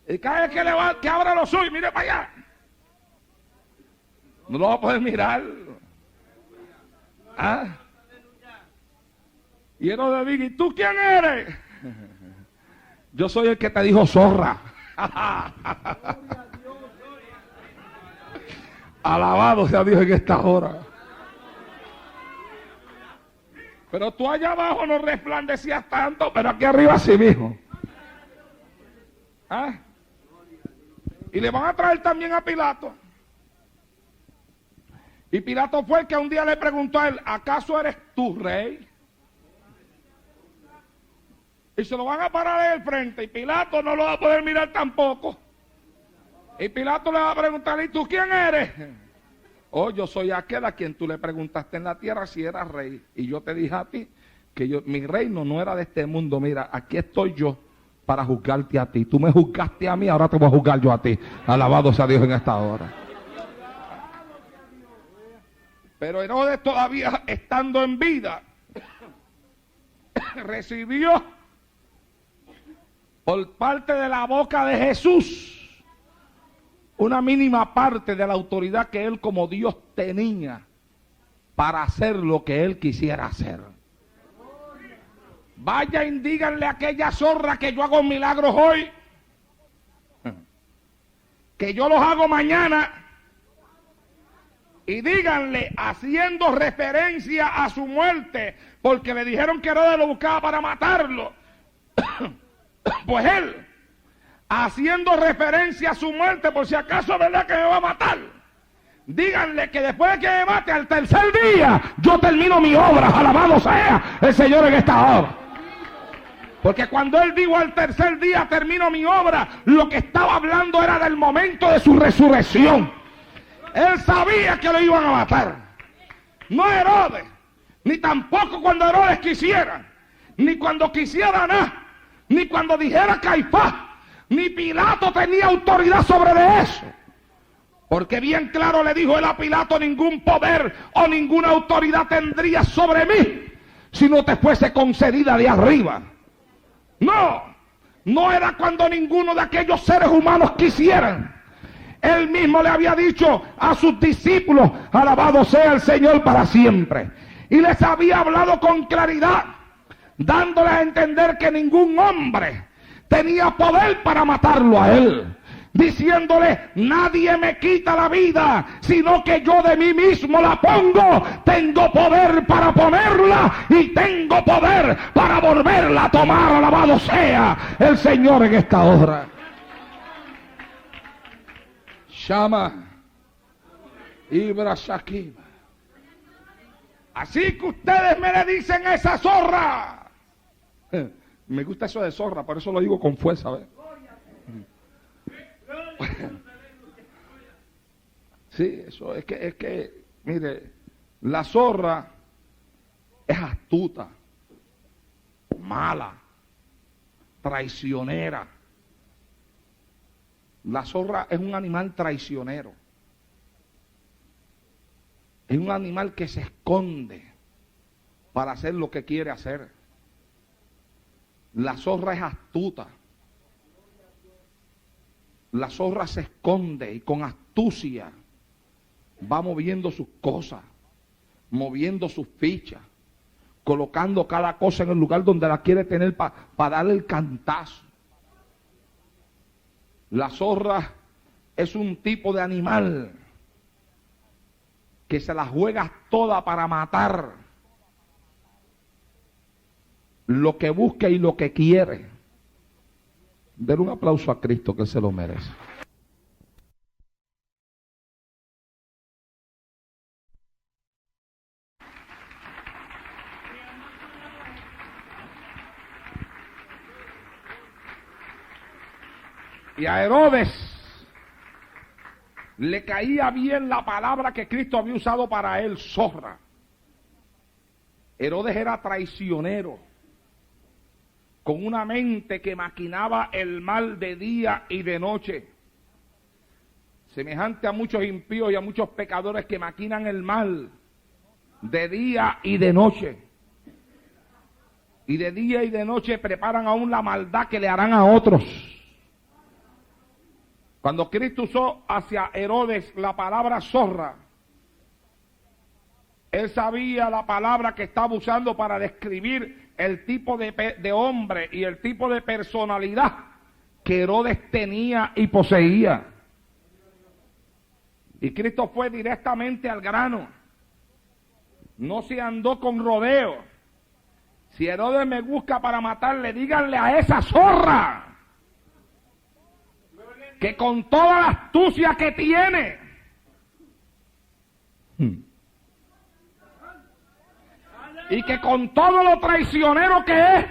Y cada vez que abra los ojos, mire para allá. No lo va a poder mirar. ¿Ah? Y Herodes dice, ¿y tú quién eres? Yo soy el que te dijo zorra. Alabado sea Dios en esta hora. Pero tú allá abajo no resplandecías tanto, pero aquí arriba sí, mijo. ¿Ah? Y le van a traer también a Pilato. Y Pilato fue el que un día le preguntó a él, ¿acaso eres tú rey? Y se lo van a parar en el frente, y Pilato no lo va a poder mirar tampoco. Y Pilato le va a preguntar, ¿y tú quién eres? Oh, yo soy aquel a quien tú le preguntaste en la tierra si era rey. Y yo te dije a ti que mi reino no era de este mundo. Mira, aquí estoy yo para juzgarte a ti. Tú me juzgaste a mí, ahora te voy a juzgar yo a ti. Alabado sea Dios en esta hora. Pero Herodes, todavía estando en vida, recibió por parte de la boca de Jesús una mínima parte de la autoridad que él como Dios tenía para hacer lo que él quisiera hacer. Vaya y díganle a aquella zorra que yo hago milagros hoy, que yo los hago mañana, y díganle, haciendo referencia a su muerte, porque le dijeron que Herodes lo buscaba para matarlo. Pues él, haciendo referencia a su muerte, por si acaso es verdad que me va a matar, díganle que después de que me mate, al tercer día yo termino mi obra. Alabado sea el Señor en esta hora. Porque cuando él dijo al tercer día termino mi obra, lo que estaba hablando era del momento de su resurrección. Él sabía que lo iban a matar. No Herodes, ni tampoco cuando Herodes quisiera, ni cuando quisiera nada, ni cuando dijera Caifás, ni Pilato tenía autoridad sobre de eso. Porque bien claro le dijo él a Pilato, ningún poder o ninguna autoridad tendría sobre mí, si no te fuese concedida de arriba. No era cuando ninguno de aquellos seres humanos quisieran. Él mismo le había dicho a sus discípulos, alabado sea el Señor para siempre. Y les había hablado con claridad, dándoles a entender que ningún hombre tenía poder para matarlo a él. Diciéndole, nadie me quita la vida, sino que yo de mí mismo la pongo. Tengo poder para ponerla y tengo poder para volverla a tomar. Alabado sea el Señor en esta hora. Shama Ibra Shakib. Así que ustedes me le dicen a esa zorra. Me gusta eso de zorra, por eso lo digo con fuerza, ¿ves? Sí, eso es que, mire, la zorra es astuta, mala, traicionera. La zorra es un animal traicionero. Es un animal que se esconde para hacer lo que quiere hacer. La zorra es astuta. La zorra se esconde y con astucia va moviendo sus cosas, moviendo sus fichas, colocando cada cosa en el lugar donde la quiere tener para darle el cantazo. La zorra es un tipo de animal que se la juega toda para matar lo que busca y lo que quiere. Denle un aplauso a Cristo, que Él se lo merece. Y a Herodes le caía bien la palabra que Cristo había usado para él, zorra. Herodes era traicionero, con una mente que maquinaba el mal de día y de noche, semejante a muchos impíos y a muchos pecadores que maquinan el mal de día y de noche. Y de día y de noche preparan aún la maldad que le harán a otros. Cuando Cristo usó hacia Herodes la palabra zorra, Él sabía la palabra que estaba usando para describir el tipo de hombre y el tipo de personalidad que Herodes tenía y poseía. Y Cristo fue directamente al grano. No se andó con rodeo. Si Herodes me busca para matarle, díganle a esa zorra que con toda la astucia que tiene, y que con todo lo traicionero que es,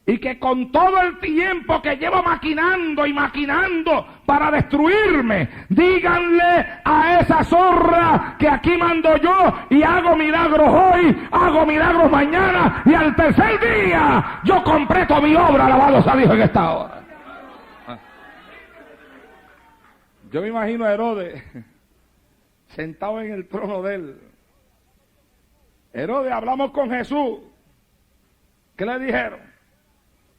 y que con todo el tiempo que lleva maquinando y maquinando para destruirme, díganle a esa zorra que aquí mando yo y hago milagros hoy, hago milagros mañana, y al tercer día yo completo mi obra. Alabado sea Dios en esta hora. Yo me imagino a Herodes sentado en el trono de él. Herodes, hablamos con Jesús. ¿Qué le dijeron?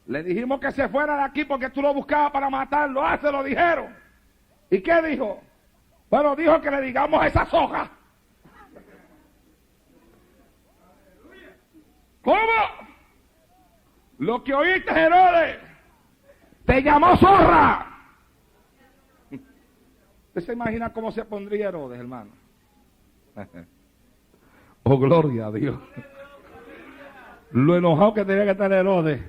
Le dijimos que se fuera de aquí porque tú lo buscabas para matarlo. Ah, se lo dijeron. ¿Y qué dijo? Bueno, dijo que le digamos esa soja. ¿Cómo? Lo que oíste, Herodes, te llamó zorra. ¿Usted se imagina cómo se pondría Herodes, hermano? Oh, gloria a Dios. Lo enojado que tenía que estar Herodes.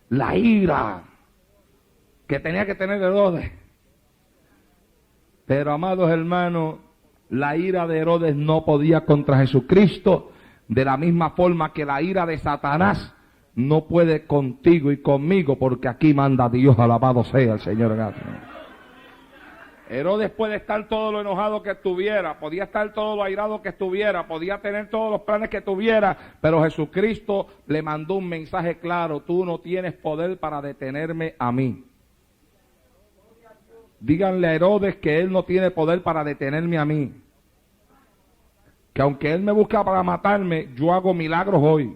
La ira que tenía que tener Herodes. Pero, amados hermanos, la ira de Herodes no podía contra Jesucristo, de la misma forma que la ira de Satanás no puede contigo y conmigo, porque aquí manda Dios. Alabado sea el Señor. Herodes puede estar todo lo enojado que estuviera, podía estar todo lo airado que estuviera, podía tener todos los planes que tuviera, pero Jesucristo le mandó un mensaje claro: tú no tienes poder para detenerme a mí. Díganle a Herodes que él no tiene poder para detenerme a mí. Que aunque él me busca para matarme, yo hago milagros hoy.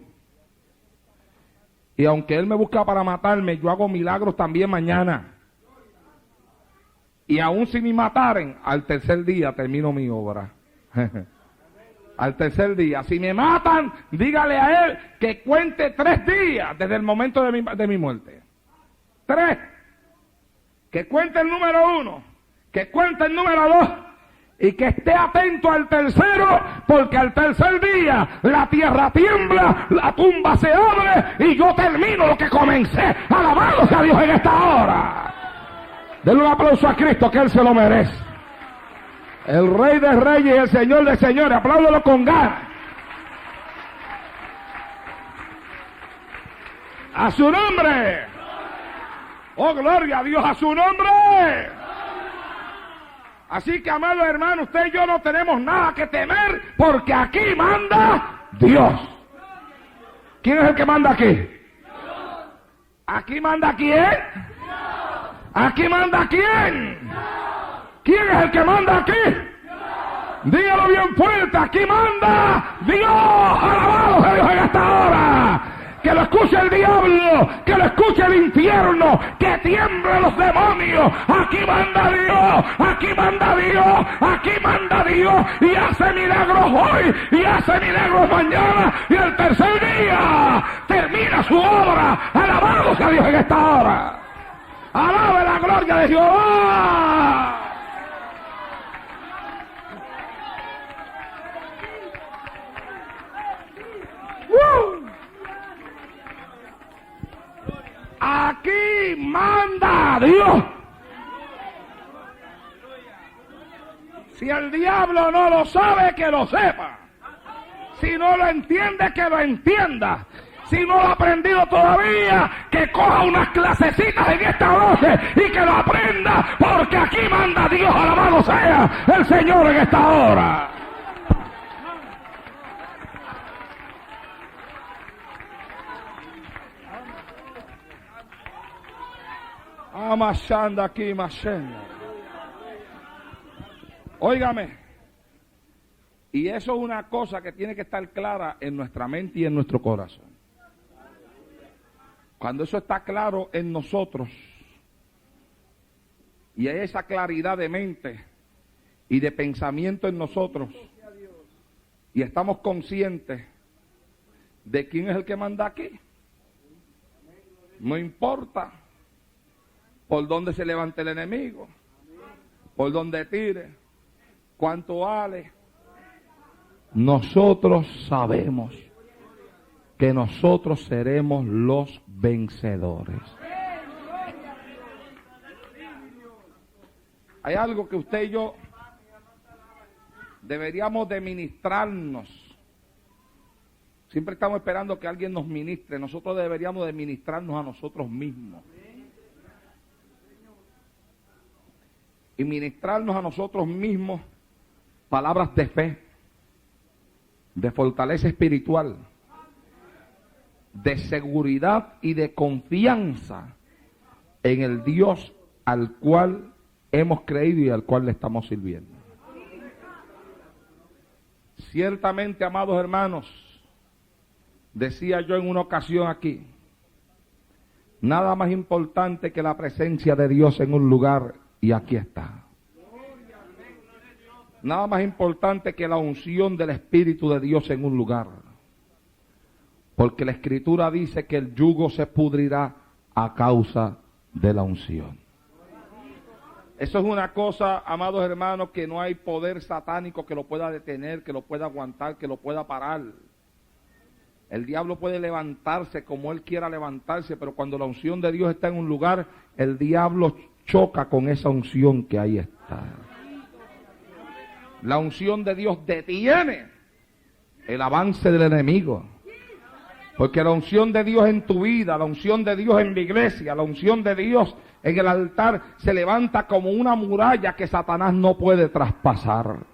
Y aunque él me busca para matarme, yo hago milagros también mañana. Y aún si me mataren, al tercer día termino mi obra. Al tercer día. Si me matan, dígale a él que cuente 3 días desde el momento de mi muerte. 3. Que cuente el número 1. Que cuente el número 2. Y que esté atento al tercero, porque al tercer día la tierra tiembla, la tumba se abre y yo termino lo que comencé. Alabado sea Dios en esta hora. Denle un aplauso a Cristo, que Él se lo merece. El Rey de Reyes y el Señor de Señores. Apláudelo con ganas. A su nombre. Oh, gloria a Dios, a su nombre. Así que, amados hermanos, usted y yo no tenemos nada que temer, porque aquí manda Dios. ¿Quién es el que manda aquí? ¿Aquí manda quién? ¿Aquí manda quién? ¿Quién es el que manda aquí? Dígalo bien fuerte, aquí manda Dios. Alabado sea Dios en esta hora. Que lo escuche el diablo, que lo escuche el infierno, que tiemblen los demonios. Aquí manda Dios, aquí manda Dios, aquí manda Dios. Y hace milagros hoy, y hace milagros mañana, y el tercer día termina su obra. Alabado sea Dios en esta hora. Alabe la gloria de Jehová. Aquí manda Dios. Si el diablo no lo sabe, que lo sepa. Si no lo entiende, que lo entienda. Si no lo ha aprendido todavía, que coja unas clasecitas en esta noche y que lo aprenda, porque aquí manda Dios. Alabado sea el Señor en esta hora. Amashanda aquí, mashenda. Óigame. Y eso es una cosa que tiene que estar clara en nuestra mente y en nuestro corazón. Cuando eso está claro en nosotros, y hay esa claridad de mente y de pensamiento en nosotros, y estamos conscientes de quién es el que manda aquí, no importa por dónde se levante el enemigo, por dónde tire, cuánto vale. Nosotros sabemos que nosotros seremos los vencedores. Hay algo que usted y yo deberíamos de ministrarnos. Siempre estamos esperando que alguien nos ministre. Nosotros deberíamos de ministrarnos a nosotros mismos. Y ministrarnos a nosotros mismos palabras de fe, de fortaleza espiritual, de seguridad y de confianza en el Dios al cual hemos creído y al cual le estamos sirviendo. Ciertamente, amados hermanos, decía yo en una ocasión aquí, nada más importante que la presencia de Dios en un lugar, y aquí está. Nada más importante que la unción del Espíritu de Dios en un lugar. Porque la Escritura dice que el yugo se pudrirá a causa de la unción. Eso es una cosa, amados hermanos, que no hay poder satánico que lo pueda detener, que lo pueda aguantar, que lo pueda parar. El diablo puede levantarse como él quiera levantarse, pero cuando la unción de Dios está en un lugar, el diablo choca con esa unción que ahí está. La unción de Dios detiene el avance del enemigo. Porque la unción de Dios en tu vida, la unción de Dios en la iglesia, la unción de Dios en el altar se levanta como una muralla que Satanás no puede traspasar.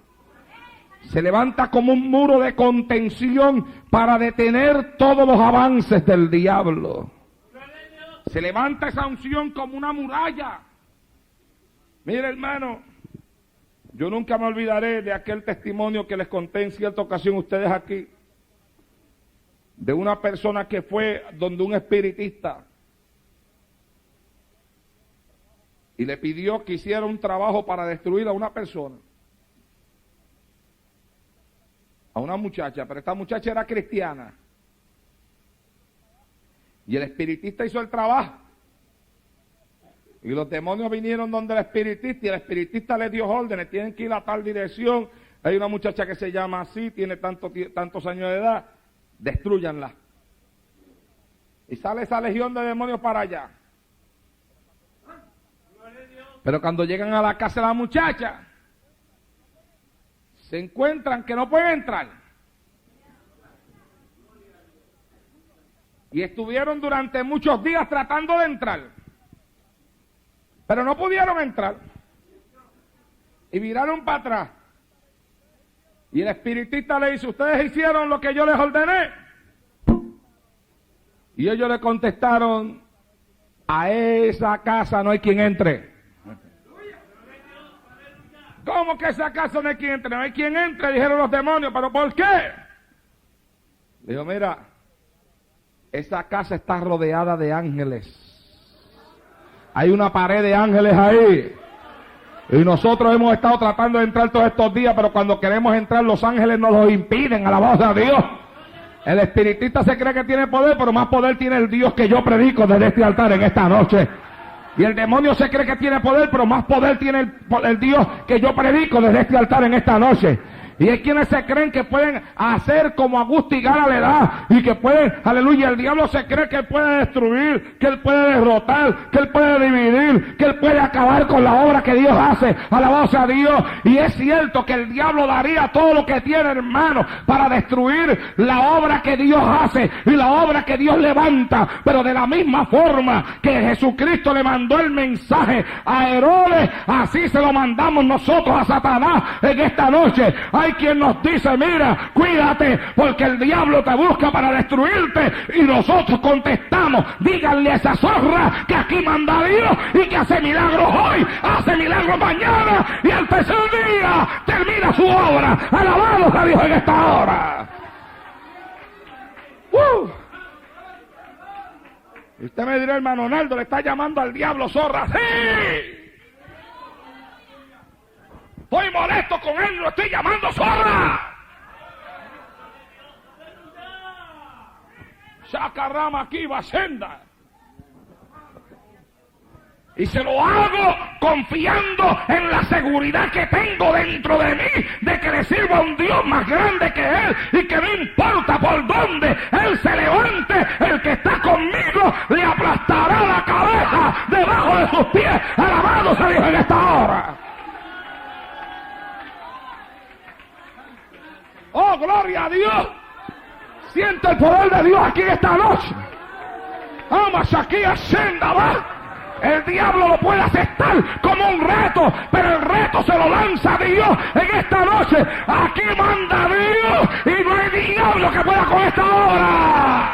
Se levanta como un muro de contención para detener todos los avances del diablo. Se levanta esa unción como una muralla. Mire, hermano, yo nunca me olvidaré de aquel testimonio que les conté en cierta ocasión ustedes aquí, de una persona que fue donde un espiritista y le pidió que hiciera un trabajo para destruir a una persona, a una muchacha, pero esta muchacha era cristiana. Y el espiritista hizo el trabajo. Y los demonios vinieron donde el espiritista, y el espiritista les dio órdenes, tienen que ir a tal dirección. Hay una muchacha que se llama así, tiene tantos años de edad, destrúyanla. Y sale esa legión de demonios para allá. Pero cuando llegan a la casa de la muchacha, se encuentran que no pueden entrar. Y estuvieron durante muchos días tratando de entrar, pero no pudieron entrar. y viraron para atrás. Y el espiritista le dice, ¿ustedes hicieron lo que yo les ordené? Y ellos le contestaron, a esa casa no hay quien entre. ¿Cómo que esa casa no hay quien entre? No hay quien entre, dijeron los demonios, ¿pero por qué? Dijo, mira, esa casa está rodeada de ángeles. Hay una pared de ángeles ahí. Y nosotros hemos estado tratando de entrar todos estos días, pero cuando queremos entrar los ángeles nos lo impiden, alabado a Dios. El espiritista se cree que tiene poder, pero más poder tiene el Dios que yo predico desde este altar en esta noche. Y el demonio se cree que tiene poder, pero más poder tiene el Dios que yo predico desde este altar en esta noche. Y hay quienes se creen que pueden hacer como a gusto y gana le da, y que pueden, aleluya, el diablo se cree que él puede destruir, que él puede derrotar, que él puede dividir, que él puede acabar con la obra que Dios hace, alabado sea Dios. Y es cierto que el diablo daría todo lo que tiene, hermano, para destruir la obra que Dios hace y la obra que Dios levanta, pero de la misma forma que Jesucristo le mandó el mensaje a Herodes, así se lo mandamos nosotros a Satanás en esta noche. Hay quien nos dice, mira, cuídate, porque el diablo te busca para destruirte, y nosotros contestamos, díganle a esa zorra que aquí manda Dios y que hace milagros hoy, hace milagros mañana, y al tercer día termina su obra. Alabados a Dios en esta hora. Y usted me dirá, hermano Naldo, le está llamando al diablo zorra. ¡Sí! Estoy molesto con él, lo estoy llamando zorra. Shakarama aquí va senda. Y se lo hago confiando en la seguridad que tengo dentro de mí, de que le sirvo a un Dios más grande que él, y que no importa por dónde él se levante, el que está conmigo le aplastará la cabeza debajo de sus pies. Alabado sea Dios en esta hora. ¡Oh, gloria a Dios! Siente el poder de Dios aquí esta noche. Vamos aquí a senda, va. El diablo lo puede aceptar como un reto, pero el reto se lo lanza Dios en esta noche. Aquí manda Dios y no hay diablo que pueda con esta obra.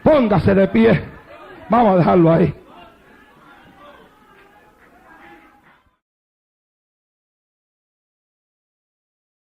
Póngase de pie. Vamos a dejarlo ahí.